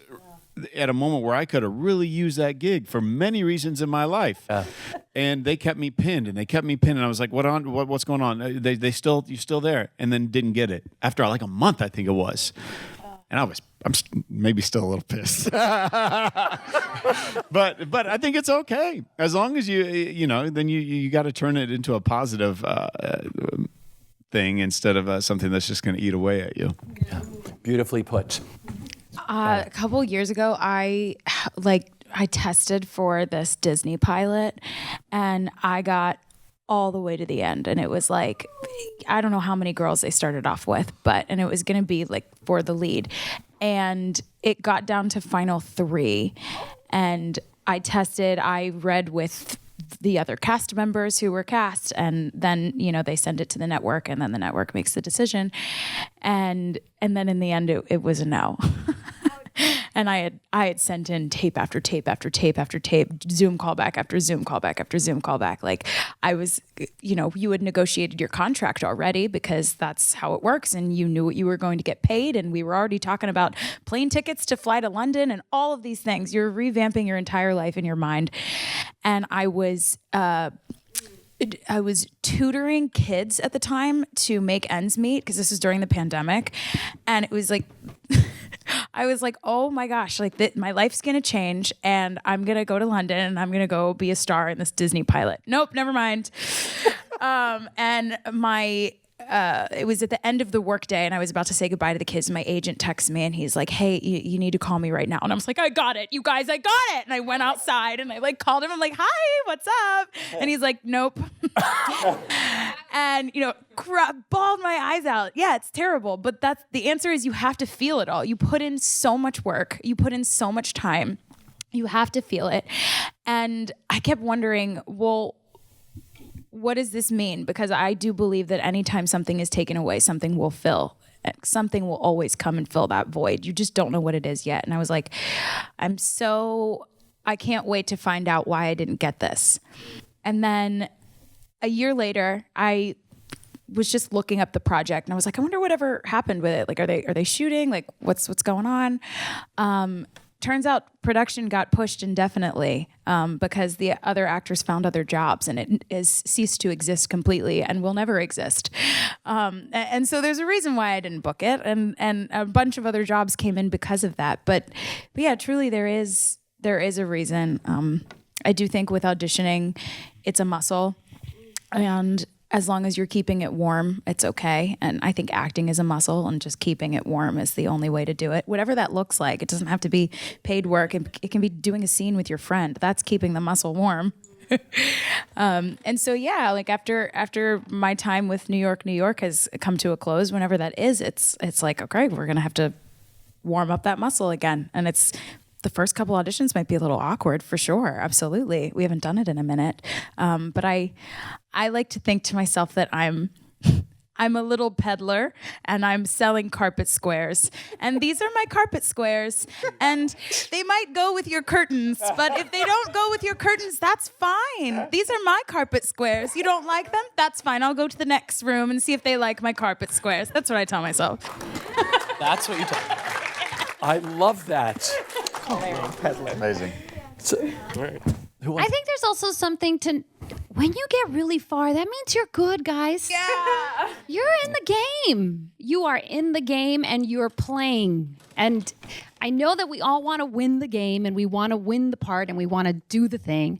at a moment where I could have really used that gig for many reasons in my life. And they kept me pinned, and I was like, what's going on? You still there? And then didn't get it after like a month, I think it was. And I'm maybe still a little pissed. But I think it's okay. As long as then you got to turn it into a positive thing instead of something that's just going to eat away at you. Yeah. Beautifully put. A couple years ago, I tested for this Disney pilot, and I got all the way to the end, and it was like, I don't know how many girls they started off with, and it was going to be like for the lead, and it got down to final 3, and I read with the other cast members who were cast, and then they send it to the network, and then the network makes the decision, and then in the end it was a no. And I had sent in tape after tape after tape after tape, Zoom callback after Zoom callback after Zoom callback. Like I was, you had negotiated your contract already because that's how it works, and you knew what you were going to get paid, and we were already talking about plane tickets to fly to London and all of these things. You're revamping your entire life in your mind. And I was tutoring kids at the time to make ends meet because this was during the pandemic, and it was like I was like, oh my gosh, like my life's gonna change, and I'm gonna go to London, and I'm gonna go be a star in this Disney pilot. Nope, never mind. And it was at the end of the workday, and I was about to say goodbye to the kids, and my agent texts me, and he's like, hey, you need to call me right now. And I was like, I got it, you guys, I got it. And I went outside, and I called him. I'm like, hi, what's up? And he's like, nope. And bawled my eyes out. Yeah, it's terrible, but that's the answer. Is you have to feel it all. You put in so much work, you put in so much time, you have to feel it. And I kept wondering, well, what does this mean? Because I do believe that anytime something is taken away, something will will always come and fill that void. You just don't know what it is yet. And I was like, I can't wait to find out why I didn't get this. And then a year later, I was just looking up the project, and I was like, I wonder whatever happened with it. Like, are they shooting? Like, what's going on? Turns out production got pushed indefinitely because the other actors found other jobs, and it has ceased to exist completely and will never exist. And so there's a reason why I didn't book it, and a bunch of other jobs came in because of that. But yeah, truly there is a reason. I do think with auditioning, it's a muscle, and as long as you're keeping it warm, it's okay. And I think acting is a muscle, and just keeping it warm is the only way to do it. Whatever that looks like. It doesn't have to be paid work. It can be doing a scene with your friend. That's keeping the muscle warm. And so, yeah, like after my time with New York has come to a close, whenever that is, it's like, okay, we're going to have to warm up that muscle again. And it's the first couple auditions might be a little awkward, for sure. Absolutely. We haven't done it in a minute. But I like to think to myself that I'm a little peddler, and I'm selling carpet squares. And these are my carpet squares. And they might go with your curtains, but if they don't go with your curtains, that's fine. These are my carpet squares. You don't like them? That's fine. I'll go to the next room and see if they like my carpet squares. That's what I tell myself. That's what you tell me. I love that. Amazing. So, I think there's also something to, when you get really far, that means you're good, guys. Yeah. You're in the game. You are in the game, and you're playing. And I know that we all want to win the game, and we want to win the part, and we want to do the thing.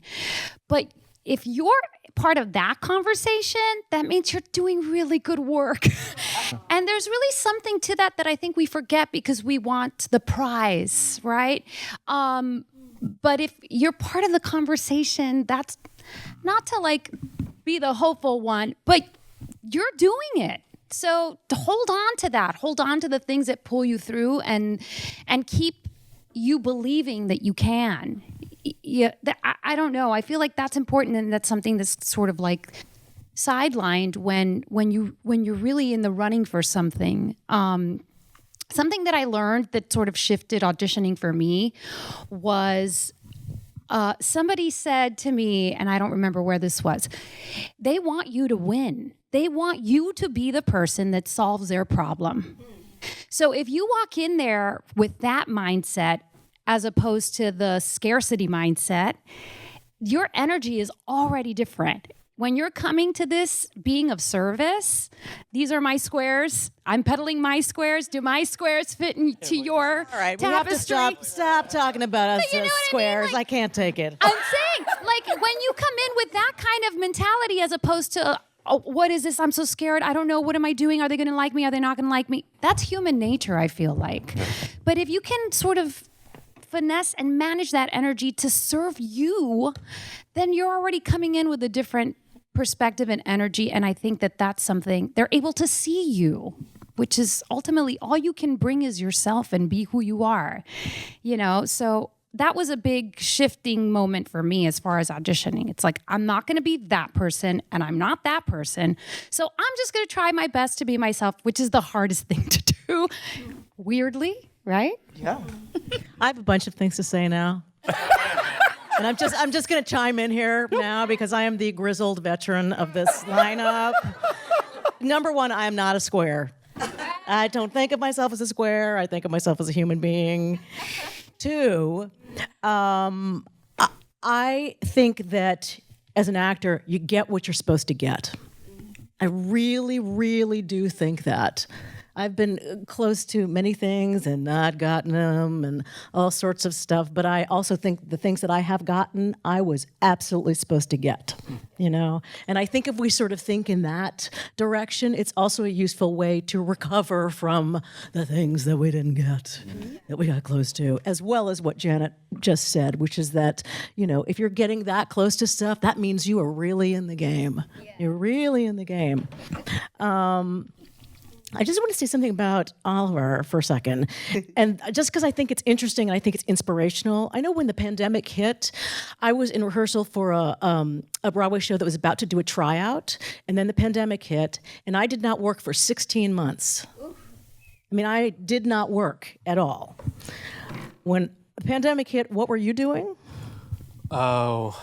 But if you're part of that conversation, that means you're doing really good work. And there's really something to that I think we forget because we want the prize, right? But if you're part of the conversation, that's not to like be the hopeful one, but you're doing it. So to hold on to that, hold on to the things that pull you through, and keep you believing that you can. Yeah, I don't know. I feel like that's important, and that's something that's sort of like sidelined when you're really in the running for something. Something that I learned that sort of shifted auditioning for me was somebody said to me, and I don't remember where this was, they want you to win. They want you to be the person that solves their problem. So if you walk in there with that mindset, as opposed to the scarcity mindset, your energy is already different. When you're coming to this being of service, these are my squares. I'm peddling my squares. Do my squares fit into your All right, tapestry? we have to stop talking about us But you know as what I mean? squares. Like, I can't take it. I'm saying, like, when you come in with that kind of mentality as opposed to, oh, what is this? I'm so scared. I don't know. What am I doing? Are they going to like me? Are they not going to like me? That's human nature, I feel like. But if you can sort of finesse and manage that energy to serve you, then you're already coming in with a different perspective and energy. And I think that that's something they're able to see you, which is ultimately all you can bring is yourself and be who you are, you know? So that was a big shifting moment for me as far as auditioning. It's like, I'm not going to be that person and I'm not that person. So I'm just going to try my best to be myself, which is the hardest thing to do, weirdly, right? Yeah. I have a bunch of things to say now. And I'm just going to chime in here now because I am the grizzled veteran of this lineup. Number one, I am not a square. I don't think of myself as a square. I think of myself as a human being. Two, I think that as an actor, you get what you're supposed to get. I really, really do think that. I've been close to many things and not gotten them and all sorts of stuff, but I also think the things that I have gotten, I was absolutely supposed to get, you know? And I think if we sort of think in that direction, it's also a useful way to recover from the things that we didn't get, that we got close to, as well as what Janet just said, which is that, you know, if you're getting that close to stuff, that means you are really in the game. Yeah. You're really in the game. I just want to say something about Oliver for a second. And just because I think it's interesting and I think it's inspirational. I know when the pandemic hit, I was in rehearsal for a Broadway show that was about to do a tryout, and then the pandemic hit, and I did not work for 16 months. I mean, I did not work at all. When the pandemic hit, what were you doing? Oh,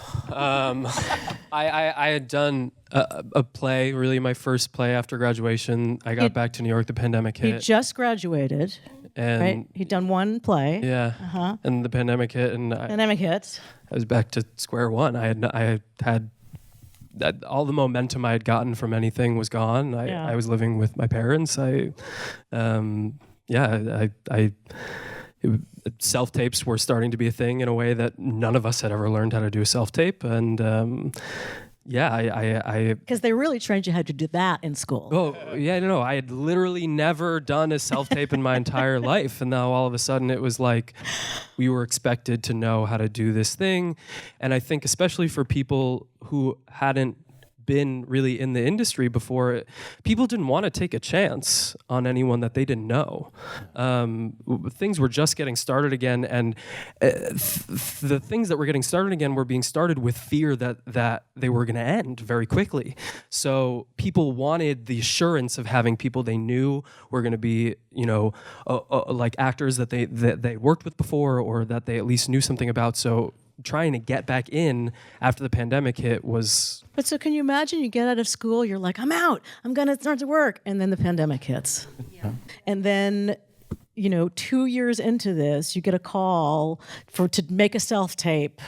I had done a play, really my first play after graduation. I got back to New York, the pandemic hit. He just graduated, and right? He'd done one play. Yeah, and the pandemic hit, and pandemic hit. I was back to square one. I had all the momentum I had gotten from anything was gone. I was living with my parents. Self-tapes were starting to be a thing in a way that none of us had ever learned how to do a self-tape. And because they really trained you how to do that in school. Oh, yeah, no, I had literally never done a self-tape in my entire life. And now all of a sudden it was like we were expected to know how to do this thing. And I think especially for people who hadn't been really in the industry before, people didn't want to take a chance on anyone that they didn't know. Things were just getting started again, and the things that were getting started again were being started with fear that they were going to end very quickly. So people wanted the assurance of having people they knew were going to be, you know, like actors that they worked with before, or that they at least knew something about. So trying to get back in after the pandemic hit was... But so can you imagine you get out of school, you're like, I'm out, I'm going to start to work, and then the pandemic hits. Yeah. And then, you know, 2 years into this, you get a call to make a self-tape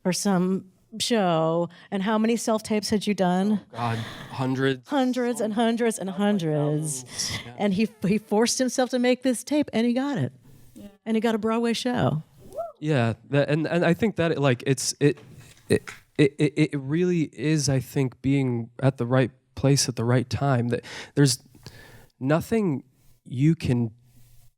for some show, and how many self-tapes had you done? Oh God, hundreds. Hundreds and hundreds and hundreds. Yeah. And he forced himself to make this tape, and he got it. Yeah. And he got a Broadway show. Yeah, and I think that it really is, I think, being at the right place at the right time. That there's nothing you can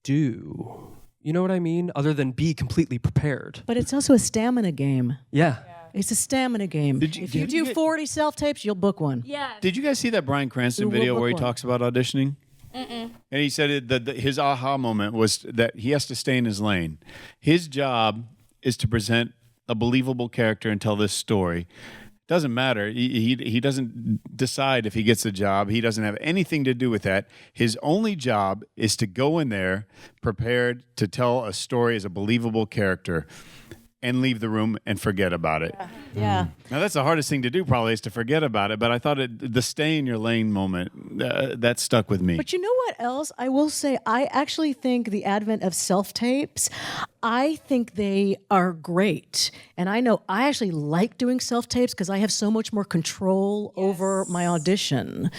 do, you know what I mean, other than be completely prepared. But it's also a stamina game. Yeah. It's a stamina game. If you do 40 self-tapes, you'll book one. Did you guys see that Bryan Cranston We'll video book where he one. talks about auditioning? And he said that his aha moment was that he has to stay in his lane. His job is to present a believable character and tell this story. Doesn't matter. He doesn't decide if he gets the job. He doesn't have anything to do with that. His only job is to go in there prepared to tell a story as a believable character and leave the room and forget about it. Yeah. Now, that's the hardest thing to do probably is to forget about it, but I thought the stay in your lane moment, that stuck with me. But you know what else? I will say, I actually think the advent of self-tapes, I think they are great. And I know I actually like doing self-tapes because I have so much more control over my audition.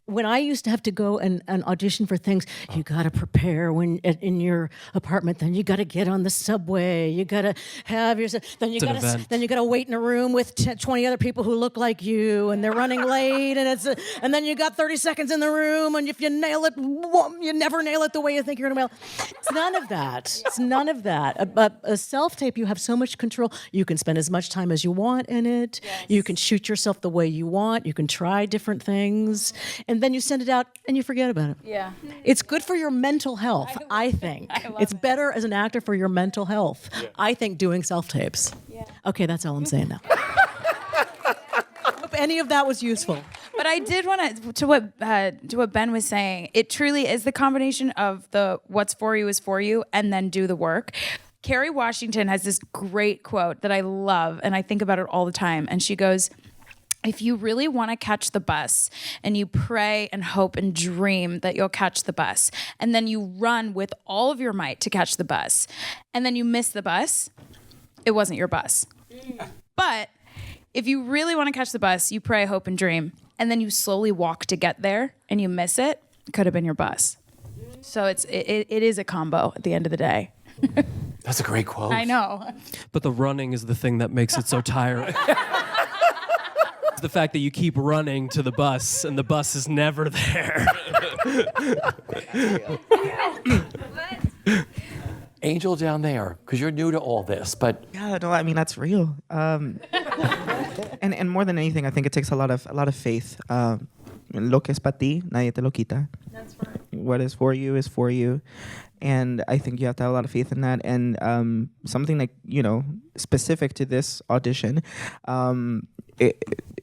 When I used to have to go and audition for things, you got to prepare when in your apartment. Then you got to get on the subway. You got to have your. Then you got to wait in a room with 20 other people who look like you, and they're running late. And then you got 30 seconds in the room, and if you nail it, you never nail it the way you think you're gonna nail it. It's none of that. It's none of that. A self tape, you have so much control. You can spend as much time as you want in it. Yes. You can shoot yourself the way you want. You can try different things. And then you send it out and you forget about it. Yeah. It's good for your mental health, I think. It's better as an actor for your mental health, I think, doing self-tapes. Yeah. Okay, that's all I'm saying now. Hope any of that was useful. But I did want to what Ben was saying. It truly is the combination of the what's for you is for you and then do the work. Kerry Washington has this great quote that I love and I think about it all the time. And she goes, if you really want to catch the bus and you pray and hope and dream that you'll catch the bus, and then you run with all of your might to catch the bus, and then you miss the bus, it wasn't your bus. But if you really want to catch the bus, you pray, hope, and dream, and then you slowly walk to get there and you miss it, it could have been your bus. So it is a combo at the end of the day. That's a great quote. I know. But the running is the thing that makes it so tiring. It's the fact that you keep running to the bus and the bus is never there. Angel down there, because you're new to all this, but Yeah, no, I mean that's real. And more than anything, I think it takes a lot of faith. Lo que es para ti, nadie te lo quita. That's right. What is for you, and I think you have to have a lot of faith in that. And something like specific to this audition,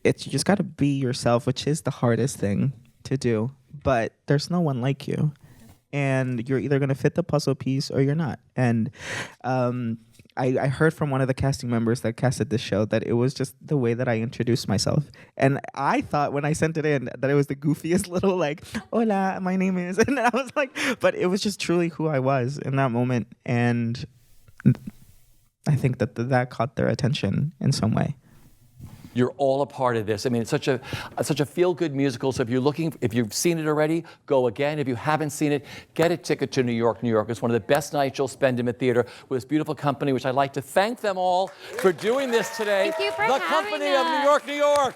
it's you just got to be yourself, which is the hardest thing to do. But there's no one like you. And you're either going to fit the puzzle piece or you're not. And I heard from one of the casting members that casted this show that it was just the way that I introduced myself. And I thought when I sent it in that it was the goofiest little hola, my name is. And I was like, but it was just truly who I was in that moment. And I think that caught their attention in some way. you're all a part of this. I mean, it's such a feel-good musical. So if you've seen it already, go again. If you haven't seen it, get a ticket to New York. New York is one of the best nights you'll spend in a theater with this beautiful company, which I'd like to thank them all for doing this today. Thank you for the having company of New York, New York.